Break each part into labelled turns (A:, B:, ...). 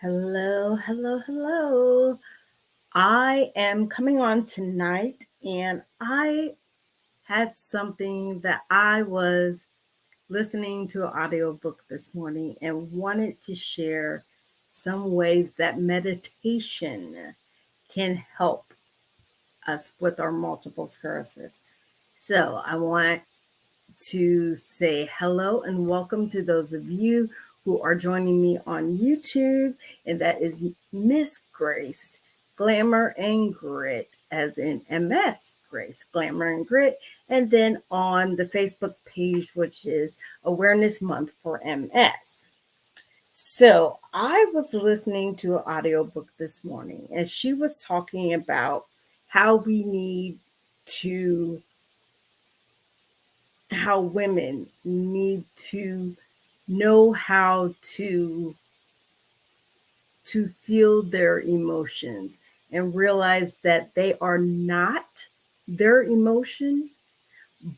A: Hello, hello, hello. I am coming on tonight and I had something that I was listening to an audiobook this morning and wanted to share some ways that meditation can help us with our multiple sclerosis. So I want to say hello and welcome to those of you who are joining me on YouTube, and that is Miss Grace, Glamour and Grit, as in MS Grace, Glamour and Grit, and then on the Facebook page, which is Awareness Month for MS. So I was listening to an audiobook this morning, and she was talking about how we need to how women need to know how to feel their emotions and realize that they are not their emotion,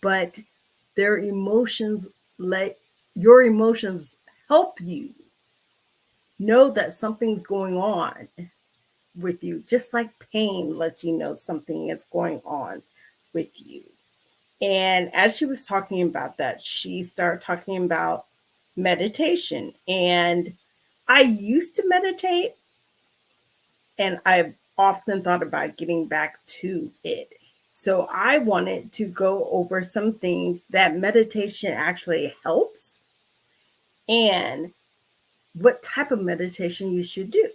A: but their emotions let your emotions help you know that something's going on with you, just like pain lets you know something is going on with you. And as she was talking about that, she started talking about meditation. And I used to meditate, and I've often thought about getting back to it. So I wanted to go over some things that meditation actually helps and what type of meditation you should do.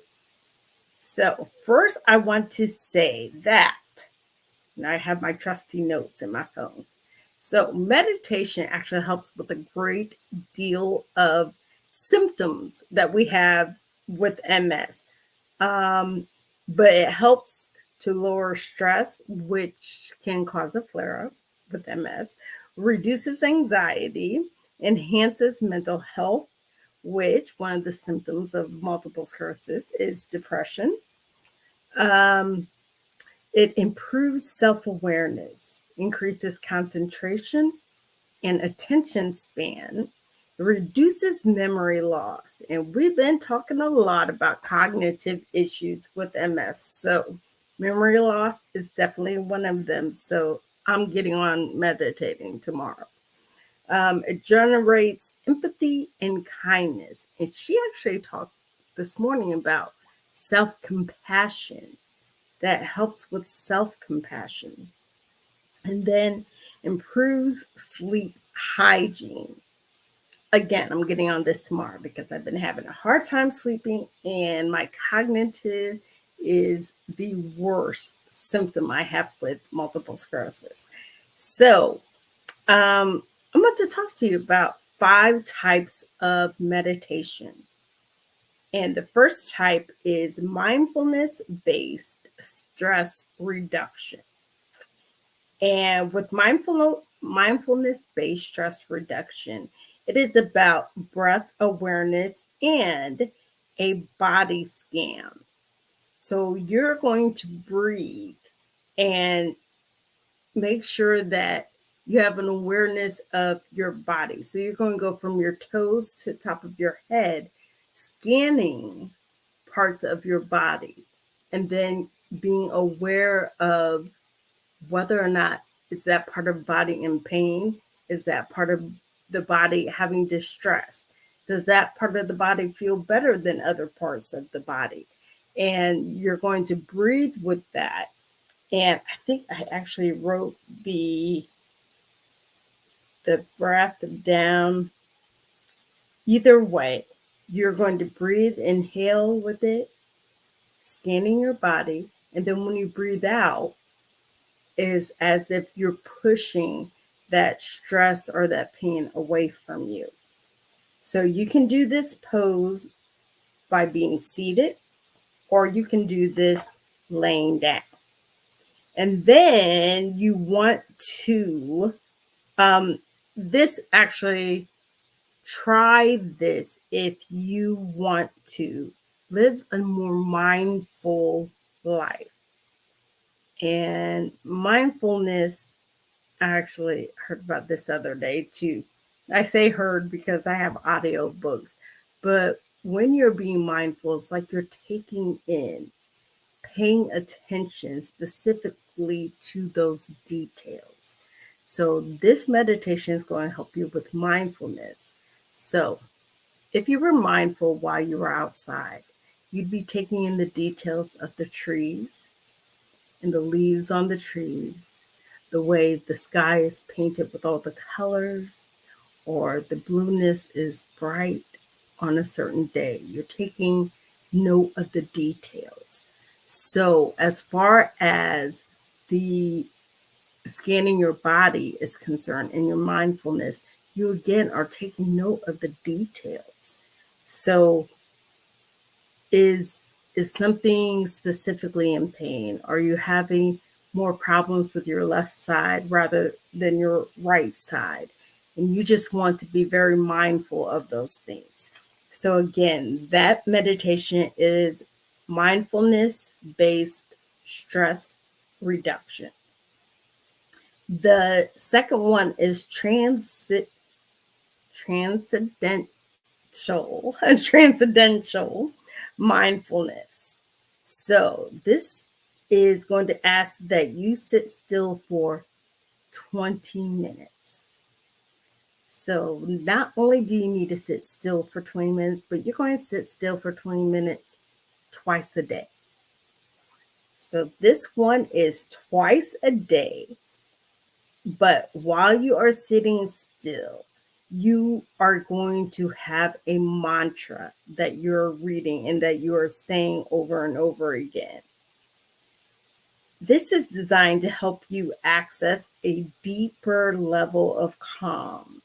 A: So, first, I want to say that, and I have my trusty notes in my phone. So, meditation actually helps with a great deal of symptoms that we have with MS. Um, but it helps to lower stress, which can cause a flare up with MS, reduces anxiety, enhances mental health, which one of the symptoms of multiple sclerosis is depression. Um, it improves self awareness, increases concentration and attention span, reduces memory loss. And we've been talking a lot about cognitive issues with MS. So, memory loss is definitely one of them. So, I'm getting on meditating tomorrow. It generates empathy and kindness. And she actually talked this morning about self compassion that helps with self compassion. And then improves sleep hygiene. Again, I'm getting on this tomorrow because I've been having a hard time sleeping and my cognitive is the worst symptom I have with multiple sclerosis. So, I'm going to talk to you about 5 types of meditation. And the first type is mindfulness based stress reduction. And with mindfulness based stress reduction, it is about breath awareness and a body scan. So you're going to breathe and make sure that you have an awareness of your body. So you're going to go from your toes to the top of your head, scanning parts of your body, and then being aware of whether or not is that part of the body in pain, is that part of the body having distress, does that part of the body feel better than other parts of the body, and you're going to breathe with that. And I think I actually wrote the breath down. Either way, you're going to breathe, inhale with it, scanning your body, and then when you breathe out, is as if you're pushing that stress or that pain away from you. So you can do this pose by being seated, or you can do this laying down. And then you want to, um, this actually, try this if you want to live a more mindful life. And mindfulness, I actually heard about this other day too. I say heard because I have audio books, but when you're being mindful, it's like you're taking in, paying attention specifically to those details. So, this meditation is going to help you with mindfulness. So, if you were mindful while you were outside, you'd be taking in the details of the trees and the leaves on the trees, the way the sky is painted with all the colors, or the blueness is bright on a certain day. You're taking note of the details. So, as far as the scanning your body is concerned and your mindfulness, you again are taking note of the details. So, is something specifically in pain? Are you having more problems with your left side rather than your right side? And you just want to be very mindful of those things. So, again, that meditation is mindfulness based stress reduction. The second one is transcendental transcendental mindfulness. So this is going to ask that you sit still for 20 minutes. So not only do you need to sit still for 20 minutes, but you're going to sit still for 20 minutes twice a day. So this one is twice a day. But while you are sitting still, you are going to have a mantra that you're reading and that you are saying over and over again. This is designed to help you access a deeper level of calm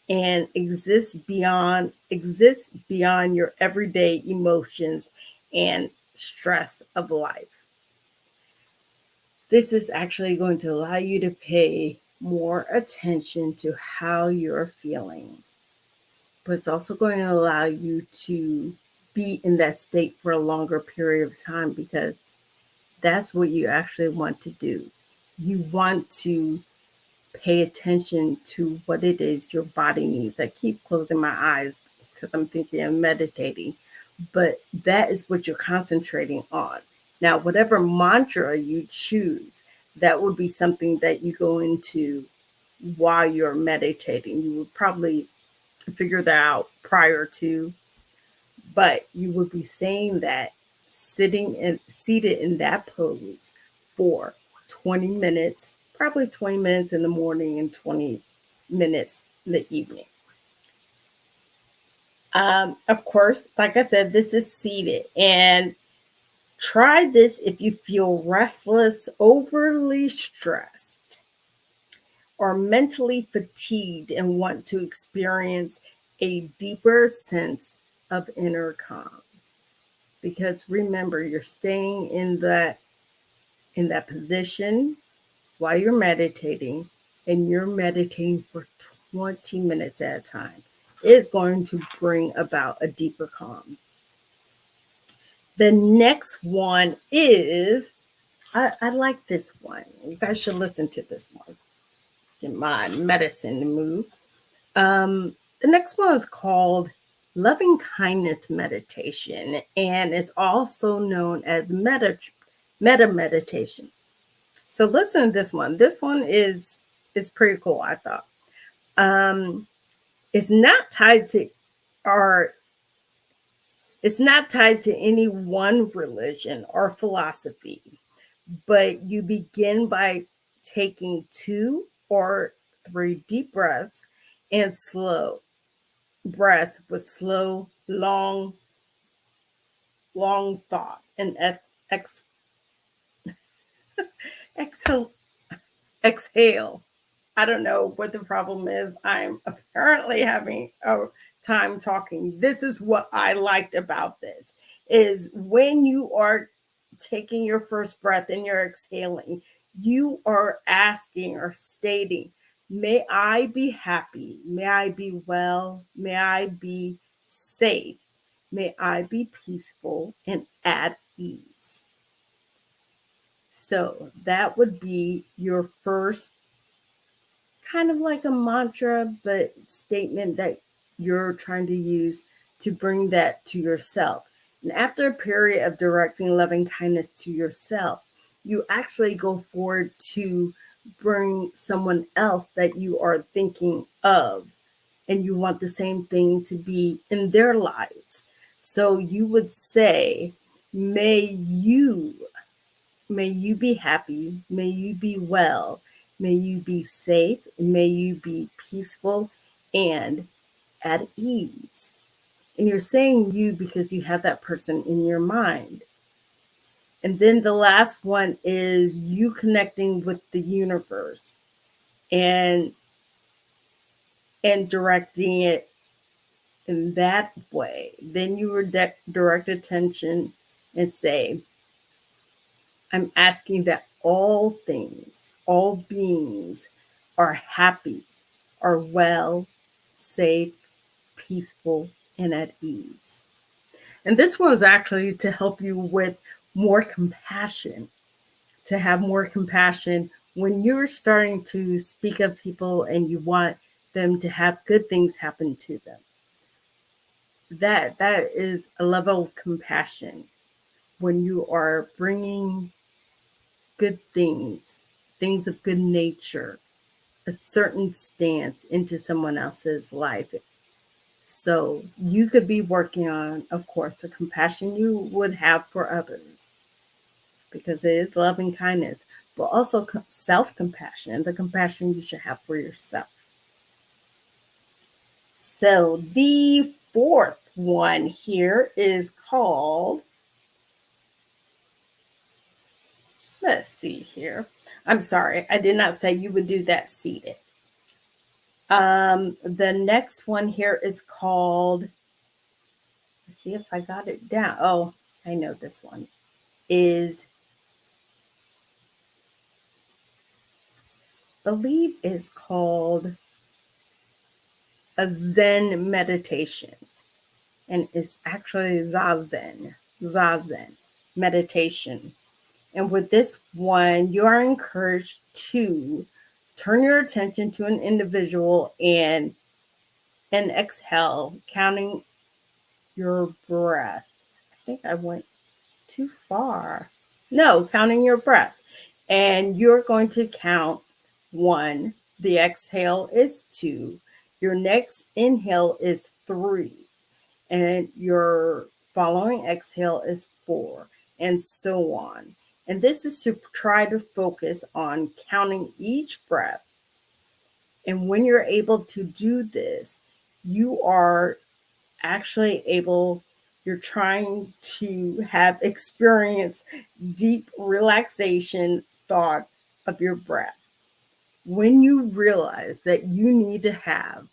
A: and exist beyond your everyday emotions and stress of life. This is actually going to allow you to pay more attention to how you're feeling, but it's also going to allow you to be in that state for a longer period of time, because that's what you actually want to do. You want to pay attention to what it is your body needs. I keep closing my eyes because I'm thinking I'm meditating, but that is what you're concentrating on. Now, whatever mantra you choose, that would be something that you go into while you're meditating. You would probably figure that out prior to, but you would be saying that seated in that pose for 20 minutes, probably 20 minutes in the morning and 20 minutes in the evening. Of course, like I said, this is seated, and try this if you feel restless, overly stressed, or mentally fatigued and want to experience a deeper sense of inner calm. Because remember, you're staying in that position while you're meditating, and you're meditating for 20 minutes at a time. It's going to bring about a deeper calm. The next one is, I like this one. You guys should listen to this one. Get my medicine to move. The next one is called Loving Kindness Meditation, and is also known as meta meditation. So listen to this one. This one is pretty cool, I thought. Um, it's not tied to or it's not tied to any one religion or philosophy, but you begin by taking 2 or 3 deep breaths and slow breaths with slow, long thought and exhale. Exhale. I don't know what the problem is. I'm apparently having a time talking. This is what I liked about this is when you are taking your first breath and you're exhaling, you are asking or stating, may I be happy, may I be well, may I be safe, may I be peaceful and at ease. So that would be your first kind of like a mantra, but statement that you're trying to use to bring that to yourself. And after a period of directing loving kindness to yourself, you actually go forward to bring someone else that you are thinking of, and you want the same thing to be in their lives. So you would say, may you may you be happy, may you be well, may you be safe, may you be peaceful and at ease. And you're saying you because you have that person in your mind. And then the last one is you connecting with the universe and directing it in that way. Then you would direct attention and say, I'm asking that all things, all beings are happy, are well, safe, peaceful, and at ease. And this one is actually to help you with more compassion, to have more compassion when you're starting to speak of people and you want them to have good things happen to them. That is a level of compassion when you are bringing good things, things of good nature, a certain stance into someone else's life. So you could be working on, of course, the compassion you would have for others, because it is loving kindness, but also self compassion, the compassion you should have for yourself. So the fourth one here is called, let's see here. I'm sorry, I did not say you would do that seated. The next one here is called, let's see if I got it down. Oh, I know this one is, believe is called a Zen meditation, and it's actually Zazen meditation. And with this one, you are encouraged to turn your attention to an individual and exhale, counting your breath. I think I went too far. No, counting your breath. And you're going to count 1. The exhale is 2. Your next inhale is 3. And your following exhale is 4. And so on. And this is to try to focus on counting each breath. And when you're able to do this, you are actually able, you're trying to have experience deep relaxation thought of your breath. When you realize that you need to have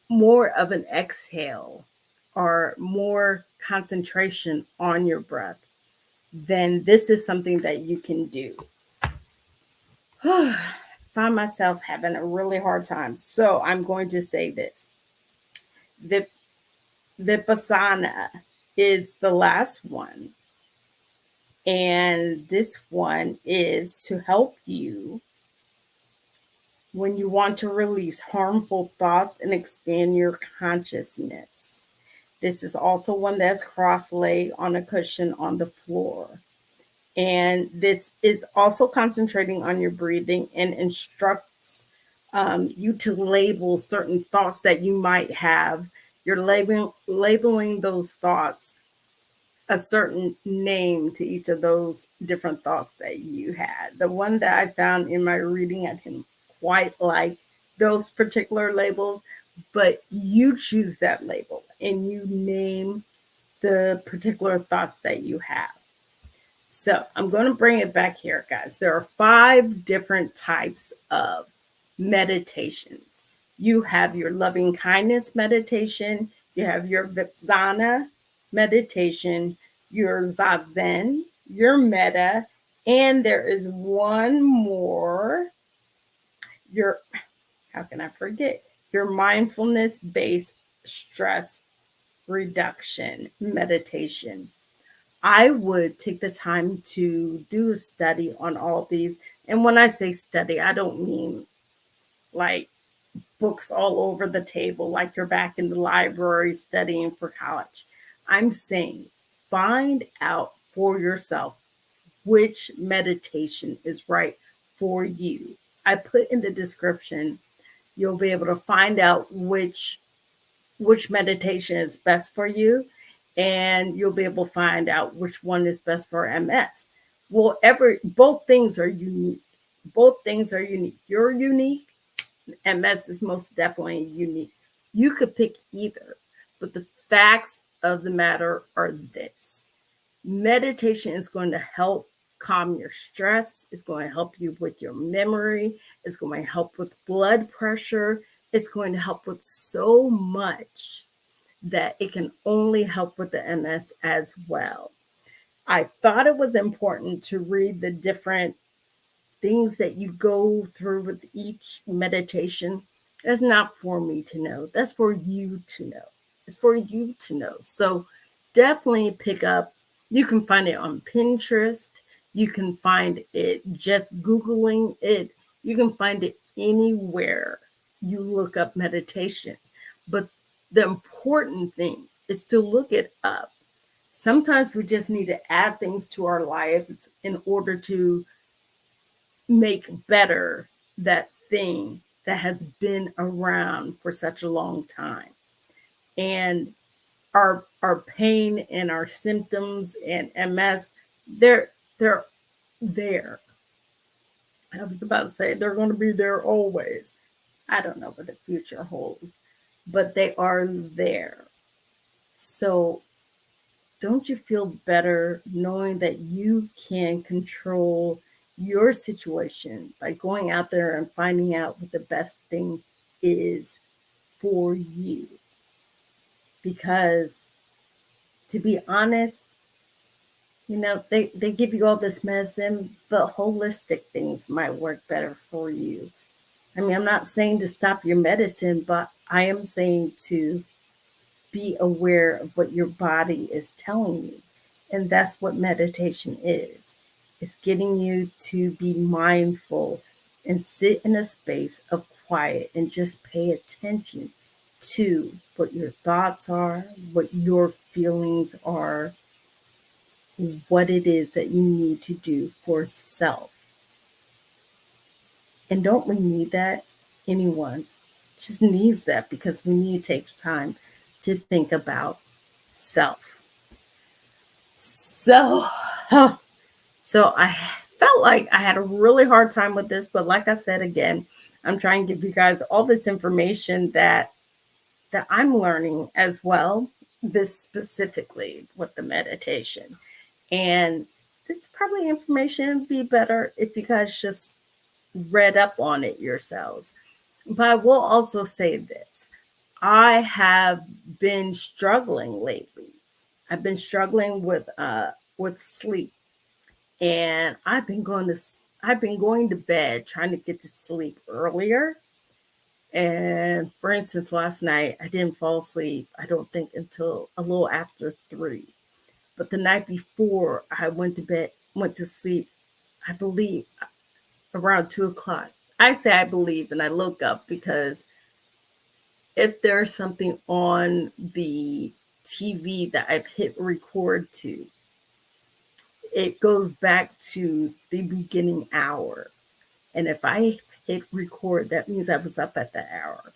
A: more of an exhale or more concentration on your breath, then this is something that you can do. Find myself having a really hard time. So I'm going to say this. Vipassana is the last one. And this one is to help you when you want to release harmful thoughts and expand your consciousness. This is also one that's cross-laid on a cushion on the floor. And this is also concentrating on your breathing and instructs you to label certain thoughts that you might have. You're labeling those thoughts a certain name to each of those different thoughts that you had. The one that I found in my reading, I didn't quite like those particular labels, but you choose that label and you name the particular thoughts that you have. So I'm going to bring it back here, guys. There are 5 different types of meditations. You have your loving kindness meditation, you have your Vipassana meditation, your Zazen, your Metta, and there is one more, your, how can I forget? Your mindfulness based stress reduction meditation. I would take the time to do a study on all these. And when I say study, I don't mean like books all over the table like you're back in the library studying for college. I'm saying find out for yourself which meditation is right for you. I put in the description, you'll be able to find out which meditation is best for you, and you'll be able to find out which one is best for MS. Well, both things are unique. Both things are unique. You're unique. MS is most definitely unique. You could pick either, but the facts of the matter are this: meditation is going to help calm your stress. It's going to help you with your memory. It's going to help with blood pressure. It's going to help with so much that it can only help with the MS as well. I thought it was important to read the different things that you go through with each meditation. That's not for me to know. That's for you to know. It's for you to know. So definitely pick up. You can find it on Pinterest. You can find it just Googling it. You can find it anywhere you look up meditation. But the important thing is to look it up. Sometimes we just need to add things to our lives in order to make better that thing that has been around for such a long time. And our pain and our symptoms and MS, they're there. I was about to say they're going to be there always. I don't know what the future holds, but they are there. So don't you feel better knowing that you can control your situation by going out there and finding out what the best thing is for you? Because to be honest, they give you all this medicine, but holistic things might work better for you. I mean, I'm not saying to stop your medicine, but I am saying to be aware of what your body is telling you. And that's what meditation is. It's getting you to be mindful and sit in a space of quiet and just pay attention to what your thoughts are, what your feelings are, what it is that you need to do for self. And don't we need that? Anyone just needs that because we need to take time to think about self. So, so I felt like I had a really hard time with this, but like I said again, I'm trying to give you guys all this information that I'm learning as well. This specifically with the meditation, and this probably information would be better if you guys just read up on it yourselves. But I will also say this: I have been struggling lately. I've been struggling with sleep, and I've been going to bed trying to get to sleep earlier. And for instance, last night I didn't fall asleep, I don't think, until a little after 3. But the night before I went to sleep, I believe around 2 o'clock. I say I believe and I look up because if there's something on the TV that I've hit record to, it goes back to the beginning hour. And if I hit record, that means I was up at that hour.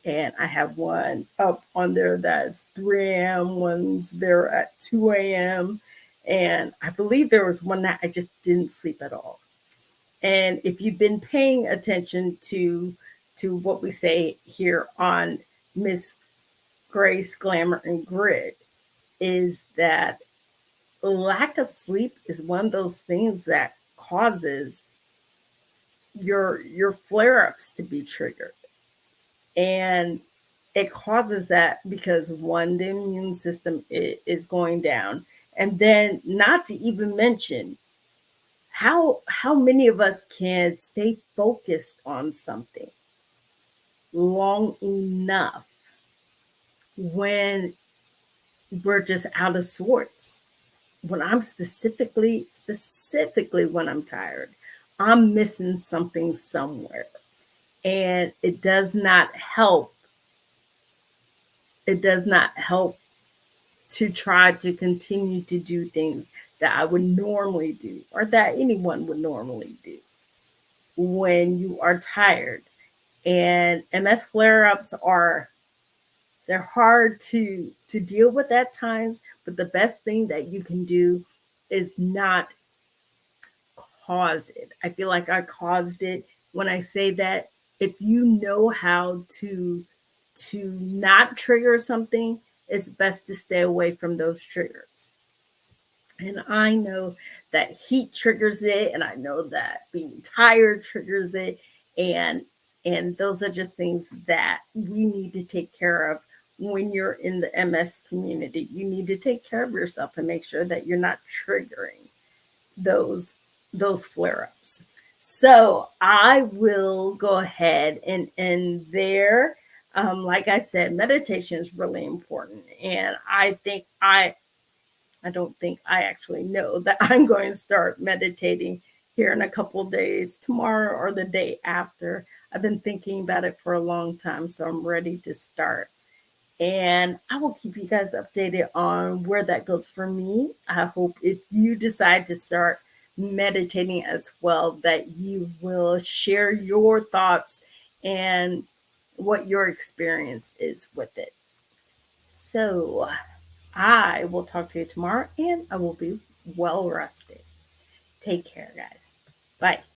A: And I have one up on there that's 3 a.m., one's there at 2 a.m. And I believe there was one night I just didn't sleep at all. And if you've been paying attention to what we say here on Miss Grace, Glamour, and Grit, is that lack of sleep is one of those things that causes your flare-ups to be triggered. And it causes that because one, the immune system is going down. And then not to even mention how many of us can stay focused on something long enough when we're just out of sorts. When I'm specifically when I'm tired, I'm missing something somewhere. and it does not help. It does not help to try to continue to do things that I would normally do or that anyone would normally do when you are tired. And MS flare ups are, they're hard to deal with at times, but the best thing that you can do is not cause it. I feel like I caused it when I say that. If you know how to not trigger something, it's best to stay away from those triggers. And I know that heat triggers it, and I know that being tired triggers it, and those are just things that we need to take care of when you're in the MS community. You need to take care of yourself and make sure that you're not triggering those flare-ups. So I will go ahead and end there. Like I said, meditation is really important, and I don't think I actually know that I'm going to start meditating here in a couple of days, tomorrow or the day after. I've been thinking about it for a long time, so I'm ready to start. And I will keep you guys updated on where that goes for me. I hope if you decide to start meditating as well, that you will share your thoughts and what your experience is with it. So I will talk to you tomorrow and I will be well rested. Take care, guys. Bye.